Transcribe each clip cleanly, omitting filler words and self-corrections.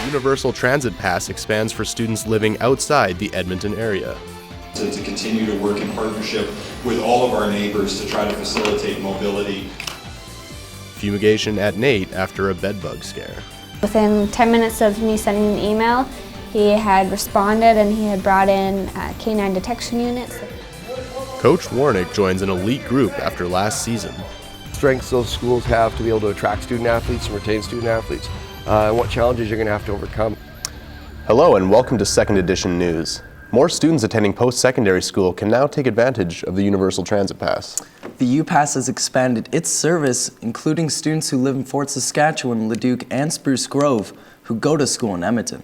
Universal Transit Pass expands for students living outside the Edmonton area. To continue to work in partnership with all of our neighbors to try to facilitate mobility. Fumigation at NAIT after a bedbug scare. Within 10 minutes of me sending an email, he had responded and he had brought in canine detection units. Coach Warnick joins an elite group after last season. Strengths those schools have to be able to attract student athletes and retain student athletes, and what challenges you're going to have to overcome. Hello and welcome to Second Edition News. More students attending post-secondary school can now take advantage of the Universal Transit Pass. The U-Pass has expanded its service, including students who live in Fort Saskatchewan, Leduc, and Spruce Grove, who go to school in Edmonton.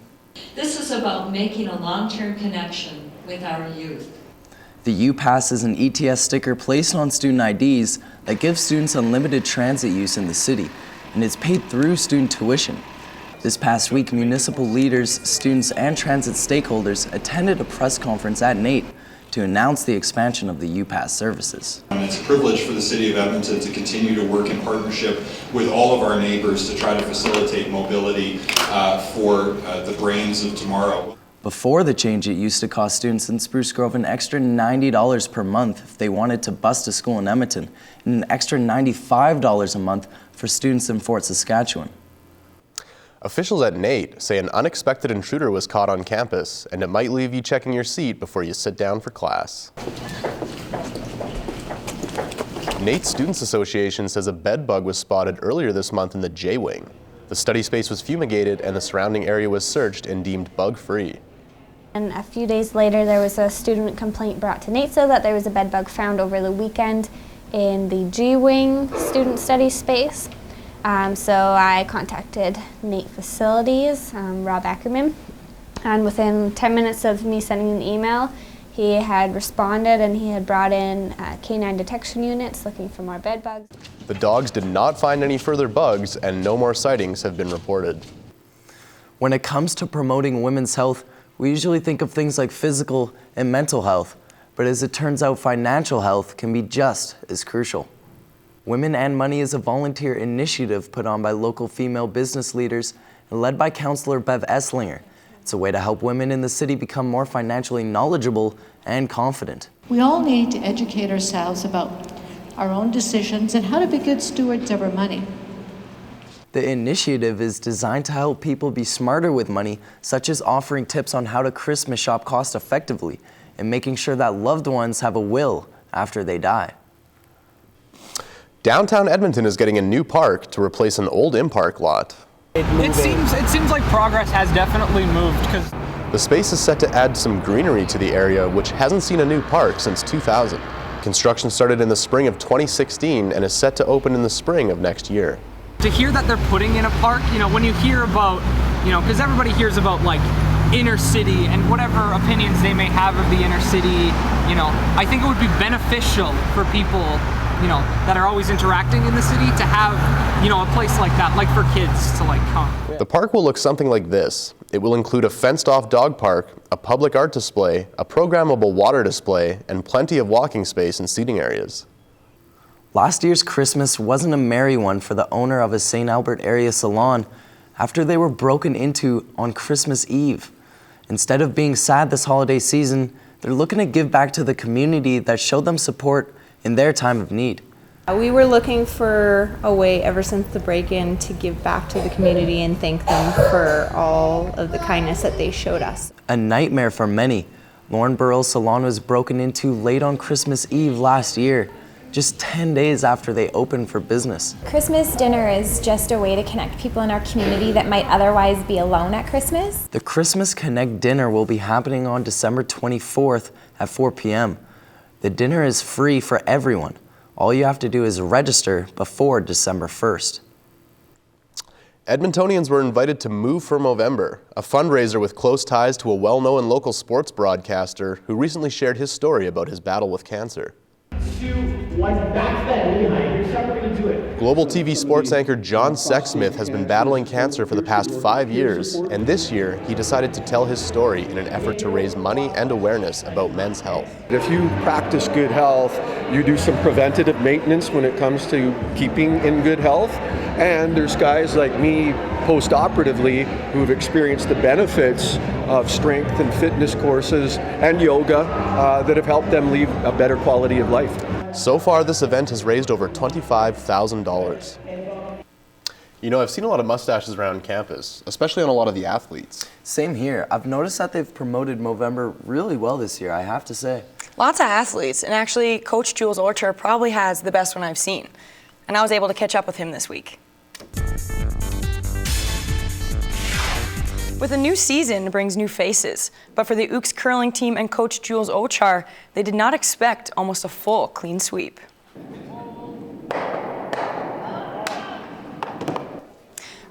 This is about making a long-term connection with our youth. The U-Pass is an ETS sticker placed on student IDs that gives students unlimited transit use in the city, and it's paid through student tuition. This past week, municipal leaders, students, and transit stakeholders attended a press conference at NAIT to announce the expansion of the U-Pass services. It's a privilege for the City of Edmonton to continue to work in partnership with all of our neighbors to try to facilitate mobility for the brains of tomorrow. Before the change, it used to cost students in Spruce Grove an extra $90 per month if they wanted to bus to school in Edmonton, and an extra $95 a month for students in Fort Saskatchewan. Officials at NAIT say an unexpected intruder was caught on campus, and it might leave you checking your seat before you sit down for class. NAIT Students Association says a bedbug was spotted earlier this month in the J-Wing. The study space was fumigated and the surrounding area was searched and deemed bug-free. And a few days later, there was a student complaint brought to NAIT that there was a bedbug found over the weekend in the G-Wing student study space. So I contacted NAIT Facilities, Rob Ackerman, and within 10 minutes of me sending an email, he had responded and he had brought in canine detection units looking for more bed bugs. The dogs did not find any further bugs and no more sightings have been reported. When it comes to promoting women's health, we usually think of things like physical and mental health, but as it turns out, financial health can be just as crucial. Women and Money is a volunteer initiative put on by local female business leaders and led by Councillor Bev Esslinger. It's a way to help women in the city become more financially knowledgeable and confident. We all need to educate ourselves about our own decisions and how to be good stewards of our money. The initiative is designed to help people be smarter with money, such as offering tips on how to Christmas shop cost effectively and making sure that loved ones have a will after they die. Downtown Edmonton is getting a new park to replace an old in-park lot. It seems like progress has definitely moved because the space is set to add some greenery to the area, which hasn't seen a new park since 2000. Construction started in the spring of 2016 and is set to open in the spring of next year. to hear that they're putting in a park, when you hear about, because everybody hears about like inner city and whatever opinions they may have of the inner city, I think it would be beneficial for people that are always interacting in the city to have, a place like that, like for kids to come. The park will look something like this. It will include a fenced-off dog park, a public art display, a programmable water display, and plenty of walking space and seating areas. Last year's Christmas wasn't a merry one for the owner of a St. Albert area salon after they were broken into on Christmas Eve. Instead of being sad this holiday season, they're looking to give back to the community that showed them support in their time of need. We were looking for a way ever since the break-in to give back to the community and thank them for all of the kindness that they showed us. A nightmare for many. Lauren Burrell's salon was broken into late on Christmas Eve last year, just 10 days after they opened for business. Christmas dinner is just a way to connect people in our community that might otherwise be alone at Christmas. The Christmas Connect dinner will be happening on December 24th at 4 p.m. The dinner is free for everyone. All you have to do is register before December 1st. Edmontonians were invited to Move for Movember, a fundraiser with close ties to a well-known local sports broadcaster who recently shared his story about his battle with cancer. Back bend, knee height. Here's how we're going to do it. Global TV sports anchor John Sexsmith has been battling cancer for the past 5 years, and this year he decided to tell his story in an effort to raise money and awareness about men's health. If you practice good health, you do some preventative maintenance when it comes to keeping in good health, and there's guys like me post-operatively who've experienced the benefits of strength and fitness courses and yoga that have helped them lead a better quality of life. So far, this event has raised over $25,000. You know, I've seen a lot of mustaches around campus, especially on a lot of the athletes. Same here. I've noticed that they've promoted Movember really well this year, I have to say. Lots of athletes, and actually Coach Jules Orchard probably has the best one I've seen. And I was able to catch up with him this week. With a new season brings new faces, but for the Ooks curling team and Coach Jules Ochar, they did not expect almost a full clean sweep.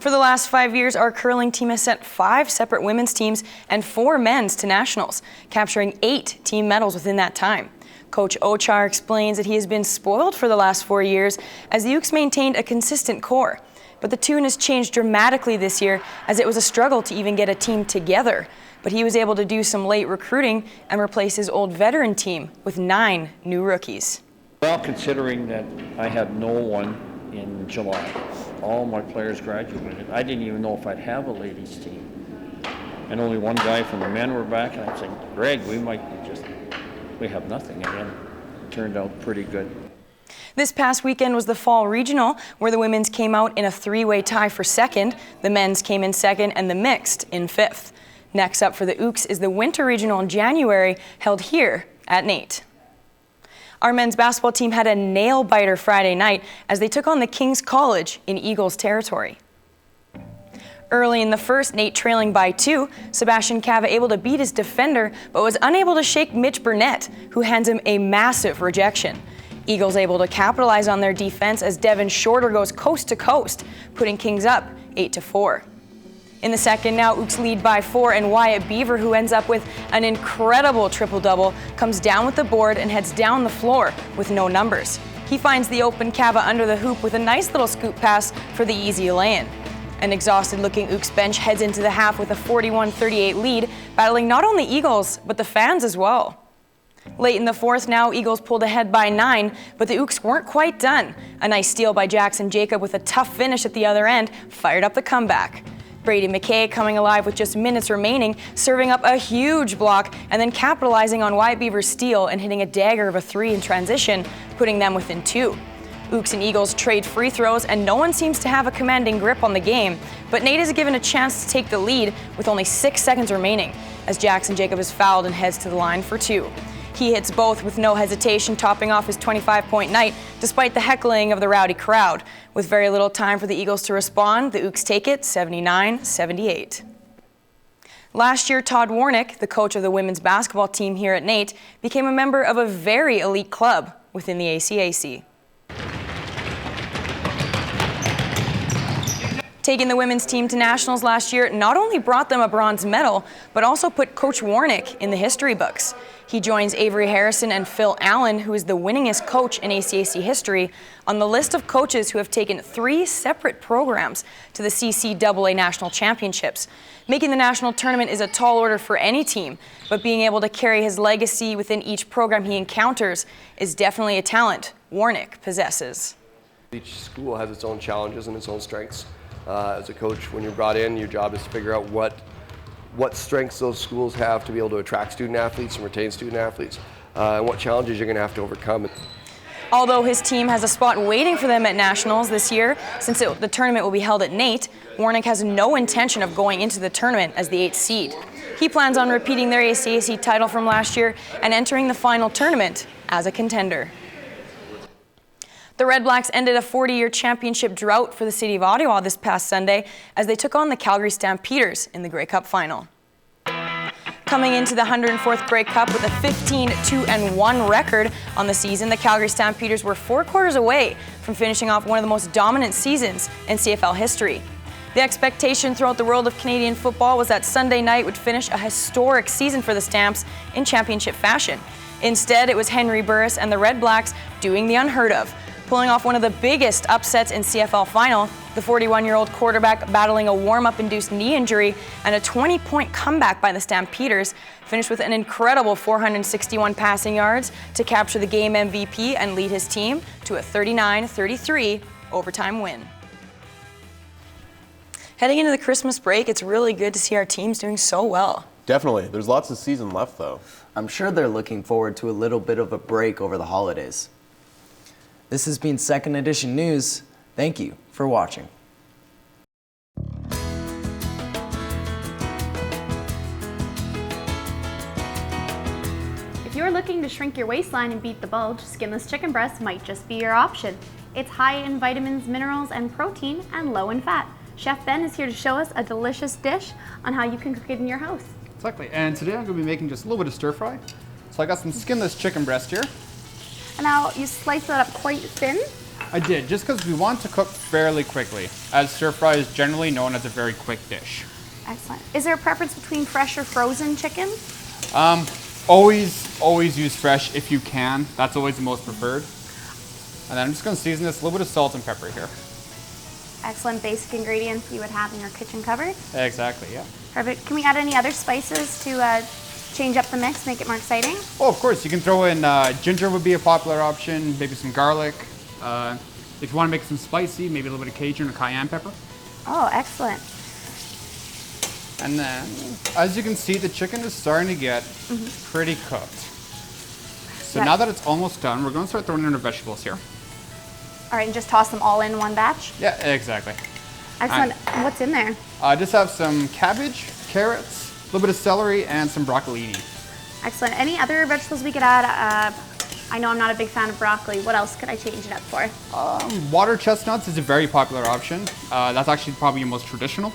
For the last 5 years, our curling team has sent 5 separate women's teams and 4 men's to nationals, capturing 8 team medals within that time. Coach Ochar explains that he has been spoiled for the last 4 years as the Ooks maintained a consistent core. But the tune has changed dramatically this year as it was a struggle to even get a team together. But he was able to do some late recruiting and replace his old veteran team with 9 new rookies. Well, considering that I had no one in July, all my players graduated. I didn't even know if I'd have a ladies team. And only one guy from the men were back, and I said, Greg, we have nothing. And it turned out pretty good. This past weekend was the Fall Regional, where the women's came out in a 3-way tie for second, the men's came in second, and the mixed in 5th. Next up for the Ooks is the Winter Regional in January, held here at NAIT. Our men's basketball team had a nail-biter Friday night as they took on the King's College in Eagles territory. Early in the first, NAIT trailing by 2, Sebastian Cava able to beat his defender, but was unable to shake Mitch Burnett, who hands him a massive rejection. Eagles able to capitalize on their defense as Devin Shorter goes coast to coast, putting Kings up 8-4. In the second now, Ooks lead by 4, and Wyatt Beaver, who ends up with an incredible triple-double, comes down with the board and heads down the floor with no numbers. He finds the open Cava under the hoop with a nice little scoop pass for the easy lay-in. An exhausted-looking Ooks bench heads into the half with a 41-38 lead, battling not only Eagles, but the fans as well. Late in the fourth now, Eagles pulled ahead by 9, but the Ooks weren't quite done. A nice steal by Jackson Jacob with a tough finish at the other end fired up the comeback. Brady McKay coming alive with just minutes remaining, serving up a huge block and then capitalizing on Wyatt Beaver's steal and hitting a dagger of a 3 in transition, putting them within 2. Ooks and Eagles trade free throws and no one seems to have a commanding grip on the game, but NAIT is given a chance to take the lead with only 6 seconds remaining as Jackson Jacob is fouled and heads to the line for 2. He hits both with no hesitation, topping off his 25-point night, despite the heckling of the rowdy crowd. With very little time for the Eagles to respond, the Ooks take it 79-78. Last year, Todd Warnick, the coach of the women's basketball team here at NAIT, became a member of a very elite club within the ACAC. Taking the women's team to nationals last year not only brought them a bronze medal, but also put Coach Warnick in the history books. He joins Avery Harrison and Phil Allen, who is the winningest coach in ACAC history, on the list of coaches who have taken 3 separate programs to the CCAA National Championships. Making the national tournament is a tall order for any team, but being able to carry his legacy within each program he encounters is definitely a talent Warnick possesses. Each school has its own challenges and its own strengths. As a coach, when you're brought in, your job is to figure out what strengths those schools have to be able to attract student athletes and retain student athletes, and what challenges you're going to have to overcome. Although his team has a spot waiting for them at nationals this year, since the tournament will be held at NAIT, Warnick has no intention of going into the tournament as the 8th seed. He plans on repeating their ACAC title from last year and entering the final tournament as a contender. The Red Blacks ended a 40-year championship drought for the city of Ottawa this past Sunday as they took on the Calgary Stampeders in the Grey Cup final. Coming into the 104th Grey Cup with a 15-2-1 record on the season, the Calgary Stampeders were 4 quarters away from finishing off one of the most dominant seasons in CFL history. The expectation throughout the world of Canadian football was that Sunday night would finish a historic season for the Stamps in championship fashion. Instead, it was Henry Burris and the Red Blacks doing the unheard of, pulling off one of the biggest upsets in CFL final. The 41-year-old quarterback battling a warm-up induced knee injury and a 20-point comeback by the Stampeders finished with an incredible 461 passing yards to capture the game MVP and lead his team to a 39-33 overtime win. Heading into the Christmas break, it's really good to see our teams doing so well. Definitely. There's lots of season left, though. I'm sure they're looking forward to a little bit of a break over the holidays. This has been Second Edition News. Thank you for watching. If you're looking to shrink your waistline and beat the bulge, skinless chicken breast might just be your option. It's high in vitamins, minerals, and protein, and low in fat. Chef Ben is here to show us a delicious dish on how you can cook it in your house. Exactly, and today I'm going to be making just a little bit of stir fry. So I got some skinless chicken breast here. And now you slice that up quite thin. I did, just because we want to cook fairly quickly, as stir fry is generally known as a very quick dish. Excellent. Is there a preference between fresh or frozen chicken? Always use fresh if you can. That's always the most preferred. And then I'm just going to season this with a little bit of salt and pepper here. Excellent basic ingredients you would have in your kitchen cupboard. Exactly, yeah. Perfect. Can we add any other spices to change up the mix, make it more exciting? Oh, of course. You can throw in ginger would be a popular option, maybe some garlic. If you want to make some spicy, maybe a little bit of Cajun or cayenne pepper. Oh, excellent. And then, as you can see, the chicken is starting to get pretty cooked. So now that it's almost done, we're going to start throwing in our vegetables here. All right, and just toss them all in one batch? Yeah, exactly. Excellent. What's in there? I just have some cabbage, carrots, a little bit of celery, and some broccolini. Excellent. Any other vegetables we could add? I know I'm not a big fan of broccoli. What else could I change it up for? Water chestnuts is a very popular option. That's actually probably your most traditional.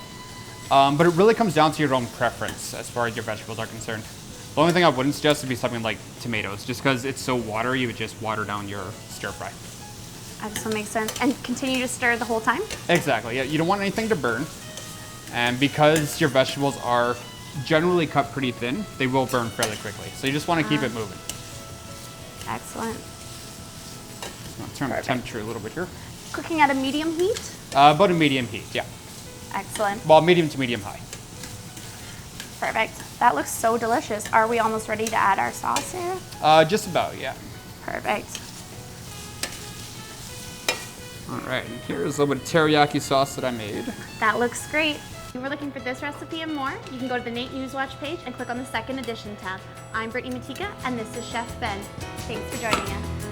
But it really comes down to your own preference as far as your vegetables are concerned. The only thing I wouldn't suggest would be something like tomatoes, just because it's so watery, it would just water down your stir fry. Excellent, makes sense. And continue to stir the whole time? Exactly, yeah. You don't want anything to burn. And because your vegetables are generally cut pretty thin, they will burn fairly quickly. So you just want to keep it moving. Excellent. I'll turn the temperature a little bit here. Cooking at a medium heat? About a medium heat, yeah. Excellent. Well, medium to medium high. Perfect. That looks so delicious. Are we almost ready to add our sauce here? Just about, yeah. Perfect. All right, and here's a little bit of teriyaki sauce that I made. That looks great. If you were looking for this recipe and more, you can go to the NAIT Newswatch page and click on the Second Edition tab. I'm Brittany Matika, and this is Chef Ben. Thanks for joining us.